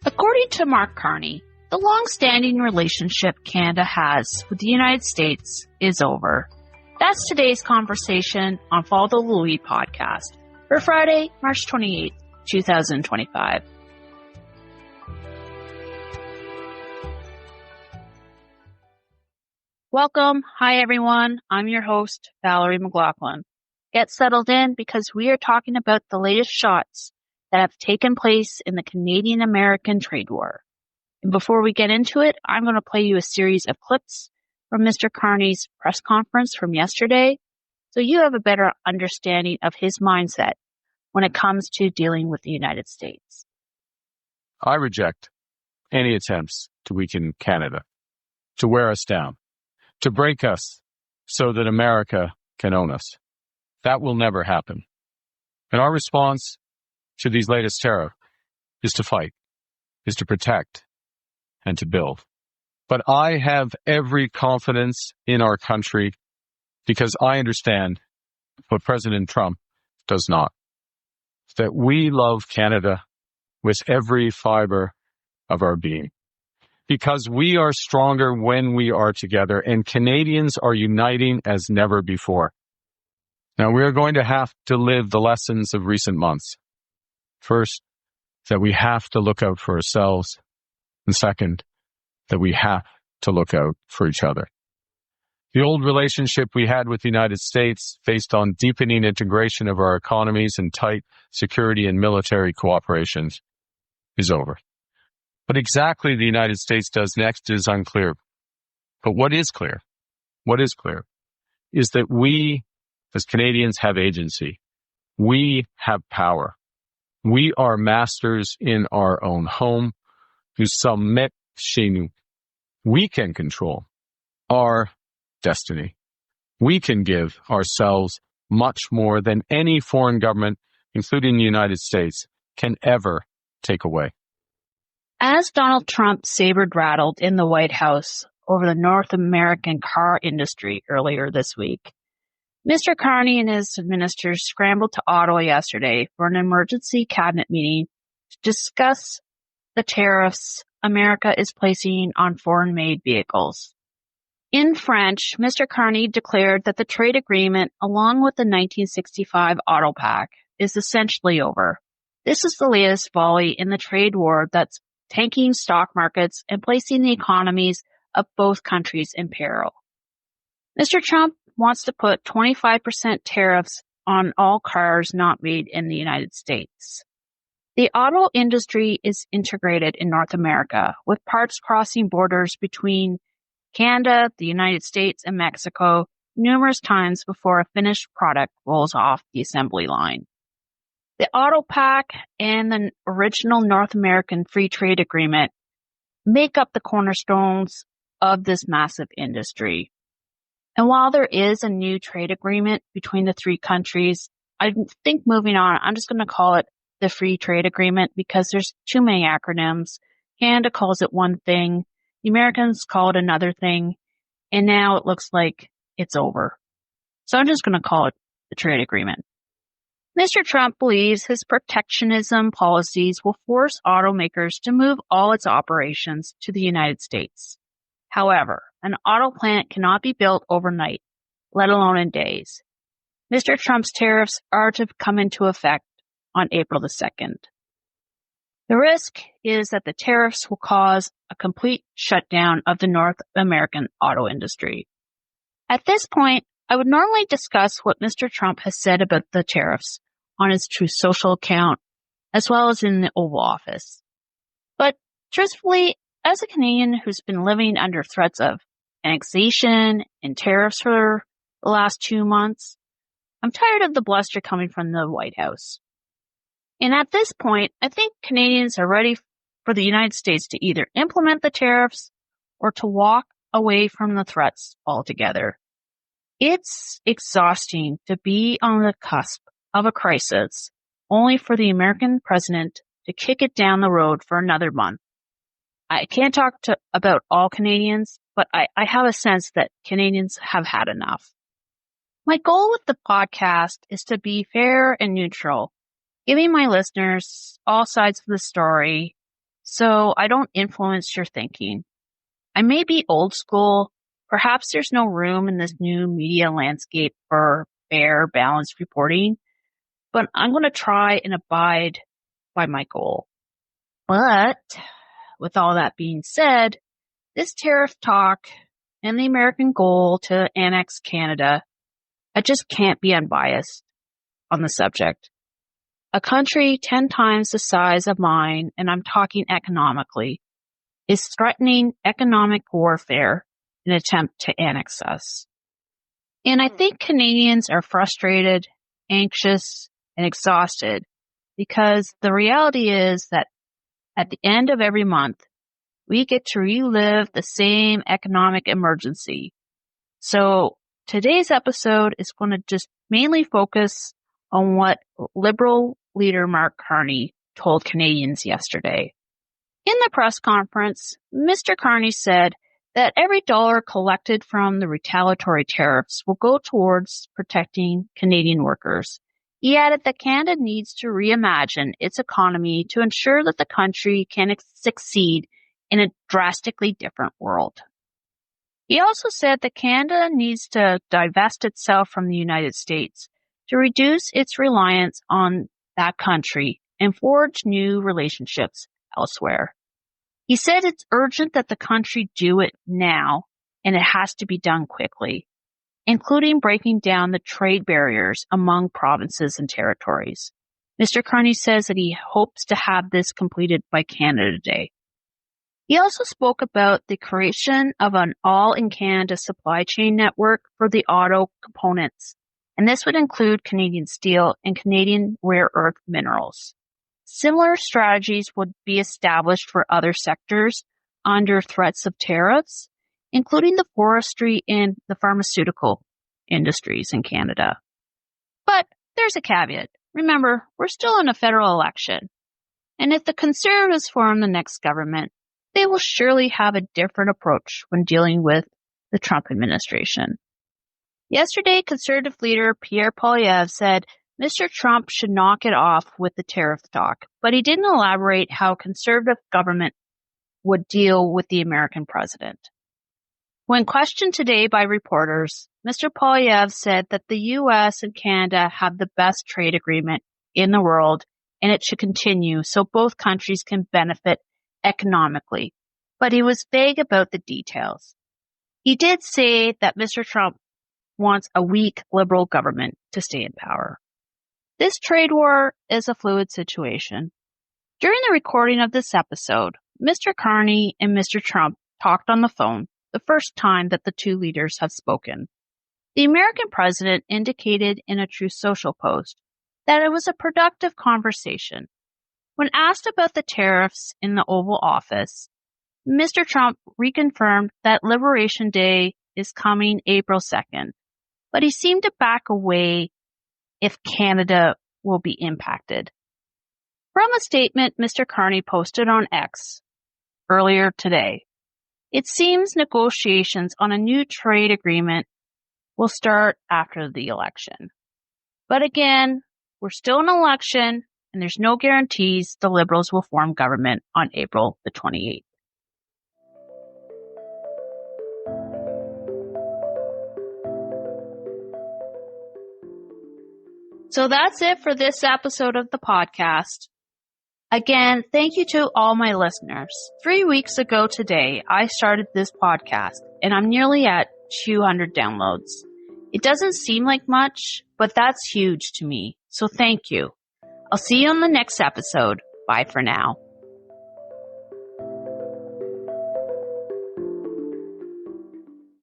According to Mark Carney, the long-standing relationship Canada has with the United States is over. That's today's conversation on Follow the Louis podcast for Friday, March 28th, 2025. Welcome. Hi, everyone. I'm your host, Valerie McLaughlin. Get settled in because we are talking about the latest shots that have taken place in the Canadian-American trade war. And before we get into it, I'm going to play you a series of clips from Mr. Carney's press conference from yesterday, so you have a better understanding of his mindset when it comes to dealing with the United States. I reject any attempts to weaken Canada, to wear us down, to break us so that America can own us. That will never happen. And our response to these latest tariffs is to fight, is to protect, and to build. But I have every confidence in our country because I understand what President Trump does not. That we love Canada with every fiber of our being. Because we are stronger when we are together, and Canadians are uniting as never before. Now, we are going to have to live the lessons of recent months. First, that we have to look out for ourselves. And second, that we have to look out for each other. The old relationship we had with the United States, based on deepening integration of our economies and tight security and military cooperation, is over. What exactly the United States does next is unclear. But what is clear is that we, as Canadians, have agency. We have power. We are masters in our own home. Nous sommes maîtres chez nous. We can control our destiny. We can give ourselves much more than any foreign government, including the United States, can ever take away. As Donald Trump saber-rattled in the White House over the North American car industry earlier this week, Mr. Carney and his ministers scrambled to Ottawa yesterday for an emergency cabinet meeting to discuss the tariffs America is placing on foreign-made vehicles. In French, Mr. Carney declared that the trade agreement, along with the 1965 Auto Pact, is essentially over. This is the latest volley in the trade war that's tanking stock markets and placing the economies of both countries in peril. Mr. Trump wants to put 25% tariffs on all cars not made in the United States. The auto industry is integrated in North America, with parts crossing borders between Canada, the United States, and Mexico numerous times before a finished product rolls off the assembly line. The Auto Pact and the original North American Free Trade Agreement make up the cornerstones of this massive industry. And while there is a new trade agreement between the three countries, I think moving on, I'm just going to call it the Free Trade Agreement because there's too many acronyms. Canada calls it one thing, the Americans call it another thing, and now it looks like it's over. So I'm just going to call it the trade agreement. Mr. Trump believes his protectionism policies will force automakers to move all its operations to the United States. However, an auto plant cannot be built overnight, let alone in days. Mr. Trump's tariffs are to come into effect on April the 2nd. The risk is that the tariffs will cause a complete shutdown of the North American auto industry. At this point, I would normally discuss what Mr. Trump has said about the tariffs on his Truth Social account, as well as in the Oval Office. But truthfully, as a Canadian who's been living under threats of annexation and tariffs for the last 2 months, I'm tired of the bluster coming from the White House. And at this point, I think Canadians are ready for the United States to either implement the tariffs or to walk away from the threats altogether. It's exhausting to be on the cusp of a crisis, only for the American president to kick it down the road for another month. I can't talk about all Canadians, but I have a sense that Canadians have had enough. My goal with the podcast is to be fair and neutral, giving my listeners all sides of the story so I don't influence your thinking. I may be old school. Perhaps there's no room in this new media landscape for fair, balanced reporting, but I'm going to try and abide by my goal. But with all that being said, this tariff talk and the American goal to annex Canada, I just can't be unbiased on the subject. A country 10 times the size of mine, and I'm talking economically, is threatening economic warfare in an attempt to annex us. And I think Canadians are frustrated, anxious, and exhausted because the reality is that at the end of every month, we get to relive the same economic emergency. So today's episode is going to just mainly focus on what Liberal leader Mark Carney told Canadians yesterday. In the press conference, Mr. Carney said that every dollar collected from the retaliatory tariffs will go towards protecting Canadian workers. He added that Canada needs to reimagine its economy to ensure that the country can succeed in a drastically different world. He also said that Canada needs to divest itself from the United States to reduce its reliance on that country and forge new relationships elsewhere. He said it's urgent that the country do it now, and it has to be done quickly, including breaking down the trade barriers among provinces and territories. Mr. Carney says that he hopes to have this completed by Canada Day. He also spoke about the creation of an all-in-Canada supply chain network for the auto components, and this would include Canadian steel and Canadian rare earth minerals. Similar strategies would be established for other sectors under threats of tariffs, including the forestry and the pharmaceutical industries in Canada. But there's a caveat. Remember, we're still in a federal election, and if the Conservatives form the next government, they will surely have a different approach when dealing with the Trump administration. Yesterday, Conservative leader Pierre Poilievre said Mr. Trump should knock it off with the tariff talk, but he didn't elaborate how Conservative government would deal with the American president. When questioned today by reporters, Mr. Poilievre said that the U.S. and Canada have the best trade agreement in the world, and it should continue so both countries can benefit economically, but he was vague about the details. He did say that Mr. Trump wants a weak Liberal government to stay in power. This trade war is a fluid situation. During the recording of this episode, Mr. Carney and Mr. Trump talked on the phone, the first time that the two leaders have spoken. The American president indicated in a Truth Social post that it was a productive conversation. When asked about the tariffs in the Oval Office, Mr. Trump reconfirmed that Liberation Day is coming April 2nd, but he seemed to back away if Canada will be impacted. From a statement Mr. Carney posted on X earlier today, it seems negotiations on a new trade agreement will start after the election. But again, we're still in an election, and there's no guarantees the Liberals will form government on April the 28th. So that's it for this episode of the podcast. Again, thank you to all my listeners. 3 weeks ago today, I started this podcast, and I'm nearly at 200 downloads. It doesn't seem like much, but that's huge to me. So thank you. I'll see you on the next episode. Bye for now.